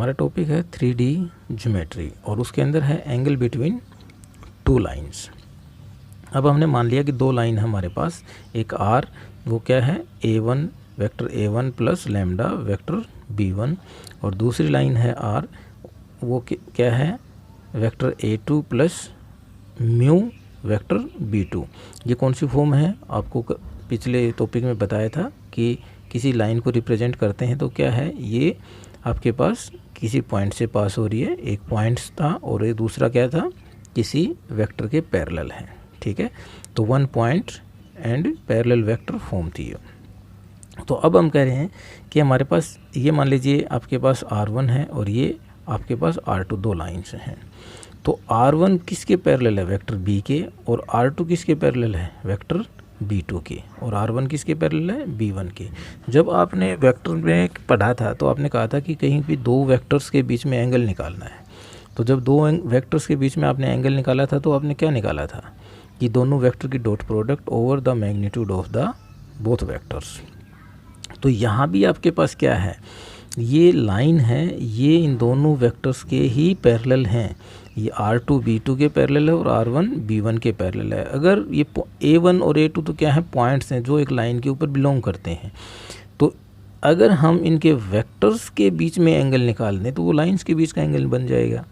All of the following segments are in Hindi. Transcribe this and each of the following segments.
हमारा टॉपिक है 3D ज्योमेट्री और उसके अंदर है एंगल बिटवीन टू लाइंस। अब हमने मान लिया कि दो लाइन है हमारे पास, एक आर वो क्या है A1 vector A1 plus lambda vector B1 और दूसरी लाइन है आर वो क्या है vector A2 plus mu vector B2। ये कौन सी फॉर्म है, आपको पिछले टॉपिक में बताया था कि किसी लाइन को रिप्रेजेंट करते हैं तो क्या है, ये आपके पास किसी पॉइंट से पास हो रही है, एक पॉइंट्स था और ये दूसरा क्या था, किसी वेक्टर के पैरेलल है। ठीक है, तो one point and parallel vector form थी ये। तो अब हम कह रहे हैं कि हमारे पास ये मान लीजिए आपके पास R1 है और ये आपके पास R2, दो लाइन्स हैं। तो R1 किसके पैरेलल है, वेक्टर B के, और R2 किसके पैरेलल है, वेक्टर B2 के, और R1 किसके पैरेलल है, B1 के। जब आपने वेक्टर में पढ़ा था तो आपने कहा था कि कहीं भी दो वेक्टर्स के बीच में एंगल निकालना है। तो जब दो वेक्टर्स के बीच में आपने एंगल निकाला था तो आपने क्या निकाला था कि दोनों वेक्टर की dot product over the magnitude of the both vectors. तो यहाँ भी आपके पास क्या है, ये लाइन है, ये इन दोनों वेक्टर्स के ही पैरेलल हैं। ये R2 B2 के पैरेलल है और R1 B1 के पैरेलल है। अगर ये A1 और A2 तो क्या है, पॉइंट्स हैं जो एक लाइन के ऊपर बिलोंग करते हैं। तो अगर हम इनके वेक्टर्स के बीच में एंगल निकाल दें तो वो लाइंस के बीच का एंगल बन जाएगा।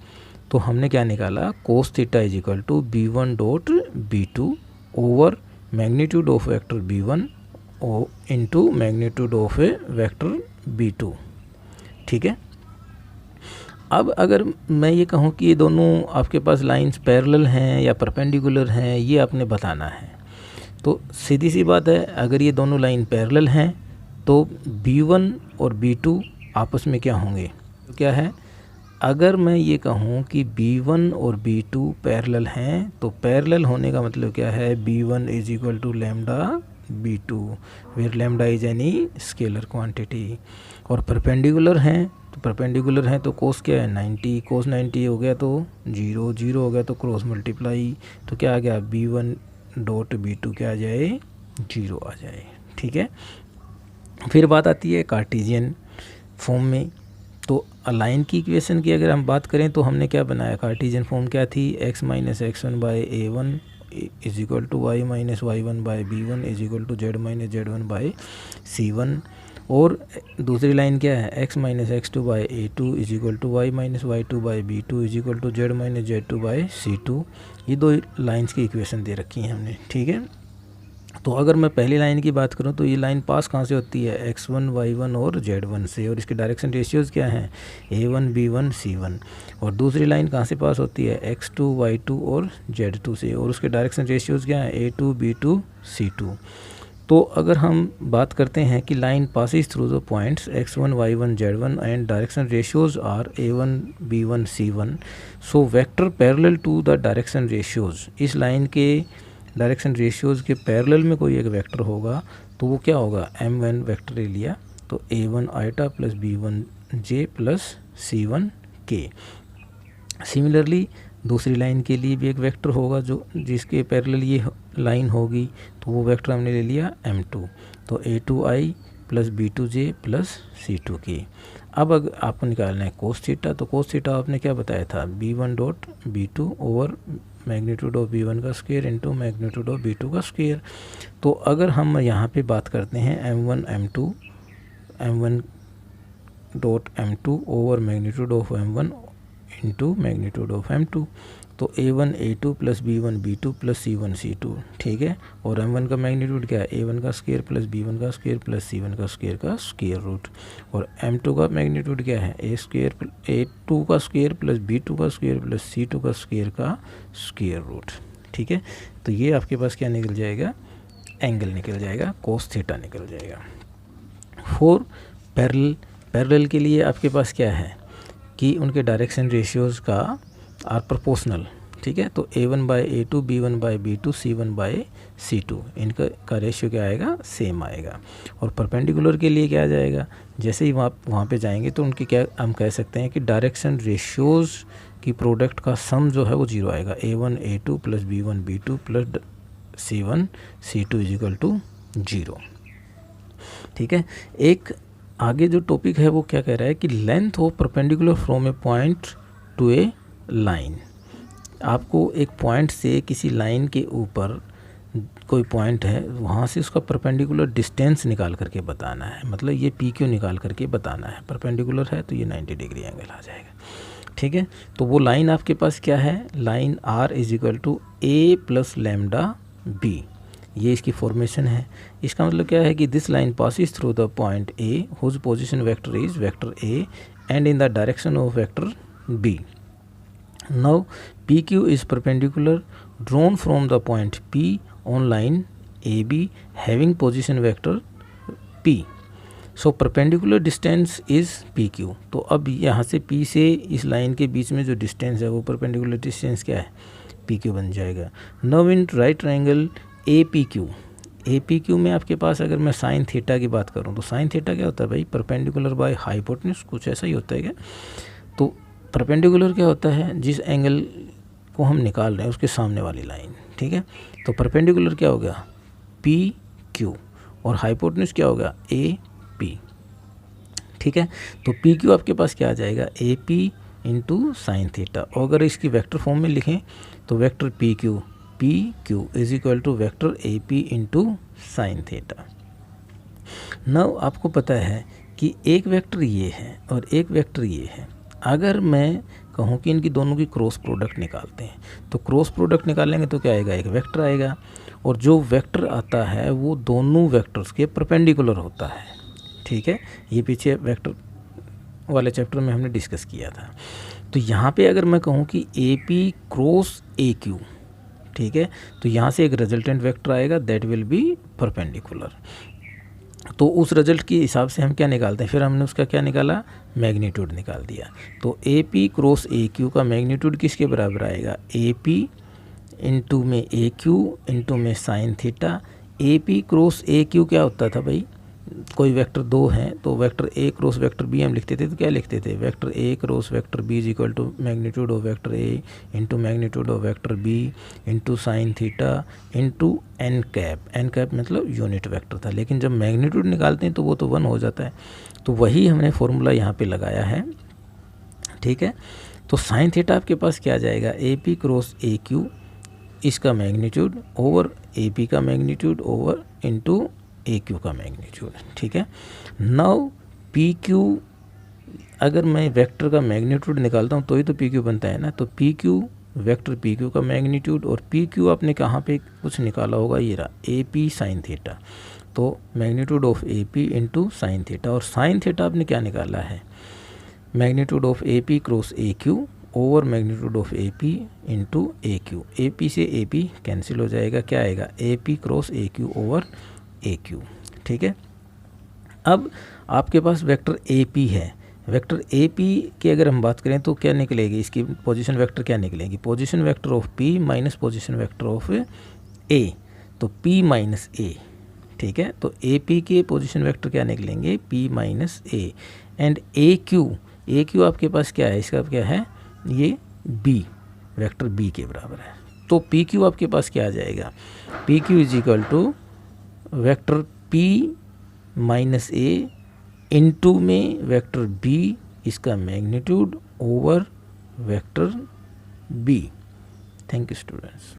तो हमने क्या निकाला, cos theta is equal to B1 dot B2 over magnitude of vector B1 into magnitude of a vector B2। ठीक है, अब अगर मैं ये कहूँ कि ये दोनों आपके पास लाइंस पैरेलल हैं या परपेंडिकुलर हैं, ये आपने बताना है। तो सीधी सी बात है, अगर ये दोनों लाइन पैरेलल हैं तो B1 और B2 आपस में क्या होंगे, तो क्या है, अगर मैं ये कहूँ कि B1 और B2 पैरेलल हैं तो पैरेलल होने का मतलब क्या है, B1 is equal to lambda B2 where lambda is any scalar quantity. और परपेंडिकुलर हैं तो परपेंडिकुलर हैं तो कोस क्या है 90, कोस 90 हो गया तो 0, 0 हो गया तो क्रॉस मल्टीप्लाई, तो क्या आ गया B1 डॉट B2 क्या आ जाए, 0 आ जाए। ठीक है, फिर बात आती है कार्टेशियन फॉर्म में। तो लाइन की इक्वेशन की अगर हम बात करें तो हमने क्या बनाया, कार्टेशियन फॉर्म क्या थी, x minus x1 by A1 is equal to y minus y1 by B1 is equal to z minus z1 by C1। और दूसरी लाइन क्या है, x minus x2 by A2 is equal to y minus y2 by B2 is equal to z minus z2 by C2। ये दो लाइंस की इक्वेशन दे रखी हैं हमने। ठीक है, तो अगर मैं पहली लाइन की बात करूं तो ये लाइन पास कहाँ से होती है, x1 y1 और z1 से, और इसके डायरेक्शन रेशियोज़ क्या हैं, a1 b1 c1। और दूसरी लाइन कहाँ से पास होती है, x2 y2 और z2 से, और उसके डायरेक्शन रेशियोज़ क्या हैं, a2 b2 c2। तो अगर हम बात करते हैं कि line passes through the points x1 y1 z1 and direction ratios are a1 b1 c1, so vector parallel to the direction ratios, इस लाइन के डायरेक्शन रेशियोज़ के पैरेलल में कोई एक वेक्टर होगा तो वो क्या होगा, m1 वेक्टर ले लिया तो a1 iota plus b1 j plus c1 k। Similarly दूसरी लाइन के लिए भी एक वेक्टर होगा जो जिसके पैरेलल ये लाइन होगी, तो वो वेक्टर हमने ले लिया m2, तो a2i plus b2j plus c2k। अब अगर आपको निकालना है कोस थीटा, तो कोस थीटा आपने क्या बताया था, b1 dot b2 over magnitude of b1 का square into magnitude of b2 का स्क्वायर। तो अगर हम यहाँ पे बात करते हैं m1 dot m2 over magnitude of m1 into magnitude of m2, तो a1 a2 plus b1 b2 plus c1 c2। ठीक है, और m1 का मैग्नीट्यूड क्या है, a1 का स्क्वायर प्लस b1 का स्क्वायर प्लस c1 का स्क्वायर रूट। और m2 का मैग्नीट्यूड क्या है, a2 का स्क्वायर प्लस b2 का स्क्वायर प्लस c2 का स्क्वायर रूट। ठीक है, तो ये आपके पास क्या निकल जाएगा, एंगल निकल जाएगा, कोस थीटा निकल जाएगा। फोर पैरेलल के लिए आपके पास क्या है कि उनके डायरेक्शन रेशियोज़ का आर प्रोपोर्शनल। ठीक है, तो a1 by a2 b1 by b2 c1 by c2, इनका का रेशियो क्या आएगा, सेम आएगा। और परपेंडिकुलर के लिए क्या आ जाएगा, जैसे ही वहाँ पे जाएंगे तो उनकी क्या हम कह सकते हैं कि डायरेक्शन रेशियोज़ की प्रोडक्ट का सम जो है वो 0 आएगा, a1 a2 plus b1 b2 plus c1 c2 is equal to 0। ठीक है, एक आगे जो टॉपिक है वो क्या कह रहा है कि length of perpendicular from A point two A line. आपको एक पॉइंट से किसी लाइन के ऊपर कोई पॉइंट है, वहाँ से उसका परपेंडिकुलर डिस्टेंस निकाल करके बताना है, मतलब ये पी क्यू निकाल करके बताना है। परपेंडिकुलर है तो ये 90 डिग्री एंगल आ जाएगा, ठीक है। तो वो लाइन आपके पास क्या है, line R is equal to A plus lambda B, ये इसकी फॉर्मेशन है। इसका मतलब क्या है कि this line passes through the point A whose position vector is vector A and in the direction of vector B. Now P Q is perpendicular drawn from the point P on line AB having position vector P. So perpendicular distance is PQ. तो अब यहाँ से P से इस लाइन के बीच में जो डिस्टेंस है वो परपेंडिकुलर डिस्टेंस क्या है, PQ बन जाएगा। Now in right triangle APQ, APQ में आपके पास अगर मैं साइन थीटा की बात करूँ तो साइन थीटा क्या होता है भाई, परपेंडिकुलर बाय हाइपोटेन्यूज, कुछ ऐसा ही होता है क्या। तो परपेंडिकुलर क्या होता है, जिस एंगल को हम निकाल रहे हैं उसके सामने वाली लाइन, ठीक है। तो परपेंडिकुलर क्या हो गया, पी क्यू, और हाइपोटेन्यूज क्या होगा, ए पी, ठीक है। तो पी क्यू आपके पास क्या आ जाएगा, A P into sine theta. और अगर इसकी वेक्टर फॉर्म में लिखें तो vector P Q is equal to vector A P into sine theta. Now आपको पता है कि एक वेक्टर ये है और एक वेक्टर ये है। अगर मैं कहूँ कि इनकी दोनों की क्रॉस प्रोडक्ट निकालते हैं तो क्रॉस प्रोडक्ट निकालेंगे तो क्या आएगा, एक वेक्टर आएगा, और जो वेक्टर आता है वो दोनों वेक्टर्स के परपेंडिकुलर होता है, ठीक है। ये पीछे वेक्टर वाले चैप्टर में हमने डिस्कस किया था। तो यहाँ पे अगर मैं कहूँ कि ए पी क्रॉस ए क्यू, ठीक है, तो यहाँ से एक रिजल्टेंट वेक्टर आएगा दैट विल बी परपेंडिकुलर। तो उस रिजल्ट के हिसाब से हम क्या निकालते हैं, फिर हमने उसका क्या निकाला, मैग्नीट्यूड निकाल दिया। तो A P cross A Q का मैग्नीट्यूड किसके बराबर आएगा, ए पी इंटू में ए क्यू इंटू में sine theta. A P cross A Q क्या होता था भाई, कोई वेक्टर दो हैं तो vector A cross vector B हम लिखते थे, तो क्या लिखते थे, vector A cross vector B is equal to magnitude of vector A into magnitude of vector B into sine theta into N cap मतलब यूनिट वेक्टर था। लेकिन जब मैग्नीट्यूड निकालते हैं तो वो तो 1 हो जाता है, तो वही हमने फॉर्मूला यहाँ पे लगाया है, ठीक है। तो साइन थीटा आपके पास क्या आ जाएगा, A P cross A Q, इसका मैग्नीट्यूड ओवर ए पी का मैग्नीट्यूड ओवर इंटू ए क्यू का मैग्नीट्यूड, ठीक है। नाउ पी क्यू, अगर मैं वेक्टर का मैग्नीट्यूड निकालता हूँ तो ही तो पी क्यू बनता है ना। तो P Q vector P Q का मैग्नीट्यूड, और पी क्यू आपने कहाँ पे कुछ निकाला होगा, ये रहा ए पी साइन थीटा। तो magnitude of A P into sine theta, और साइन थीटा आपने क्या निकाला है, magnitude of A P cross A Q over magnitude of A P into A Q. A P से ए पी कैंसिल हो जाएगा, क्या आएगा, A P cross A Q over A Q, ठीक है। अब आपके पास वेक्टर ए पी है, वेक्टर ए पी की अगर हम बात करें तो क्या निकलेगी, इसकी पोजीशन वेक्टर क्या निकलेगी, position vector of P minus position vector of A, तो पी माइनस ए, ठीक है। तो ए पी के पोजीशन वेक्टर क्या निकलेंगे, P minus A, and A Q आपके पास क्या है, इसका क्या है, ये बी, वेक्टर बी के बराबर है। तो पी क्यू आपके पास क्या आ जाएगा, P Q is equal to vector P minus A into में वेक्टर B, इसका magnitude over vector B। Thank you students.